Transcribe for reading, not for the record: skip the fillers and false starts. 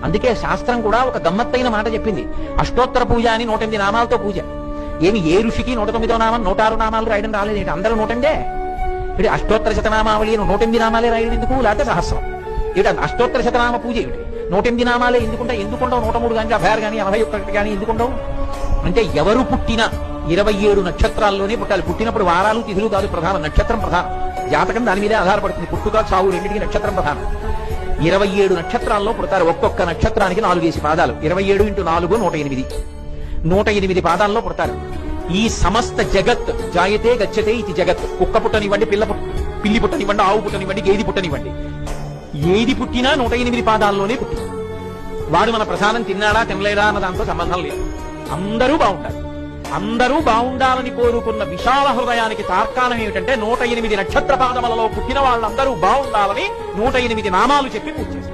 అందుకే శాస్త్రం కూడా ఒక గమ్మత్తైన మాట చెప్పింది. అష్టోత్తర పూజ అని 108 నామాలతో పూజ. ఏమి ఏ ఋషికి 109వ నామం 106 నామాలు రాయడం రాలేదు, అందరూ 108. ఇప్పుడు అష్టోత్తర శతనామావళి 108 నామాలే రాయడం ఎందుకు, లేకపోతే సహస్రం. ఇటు అష్టోత్తర శతనామ పూజ ఏమిటి, 108 నామాలే ఎందుకుంటావు? 103 కానీ 56 కానీ 81 కానీ ఎందుకుంటావు? అంటే ఎవరు పుట్టినా 27 నక్షత్రాల్లోనే పుట్టాలి. పుట్టినప్పుడు వారాలు తిథులు కాదు ప్రధానం, నక్షత్రం ప్రధానం. జాతకం దాని మీదే ఆధారపడుతుంది. పుట్టుక చావు రెండింటికి నక్షత్రం ప్రధానం. 27 నక్షత్రాల్లో పుడతారు. ఒక్కొక్క నక్షత్రానికి 4 పాదాలు. 27 × 4 108. 108 పాదాల్లో పుడతారు. ఈ సమస్త జగత్ జాయతే గచ్చతే ఇది జగత్. కుక్క పుట్టనివ్వండి, పిల్లి పుట్టనివ్వండి, ఆవు పుట్టనివ్వండి, గేది పుట్టనివ్వండి, ఏది పుట్టినా 108 పాదాల్లోనే పుట్టి. వాడు మన ప్రసాదం తిన్నాడా తినలేదా అన్న దాంతో సంబంధం లేదు. అందరూ బాగుంటారు. అందరూ బాగుండాలని కోరుకున్న విశాల హృదయానికి తార్కాణం ఏమిటంటే 108 నక్షత్ర పాదములలో పుట్టిన వాళ్ళందరూ బాగుండాలని 108 నామాలు చెప్పి పూజ చేస్తారు.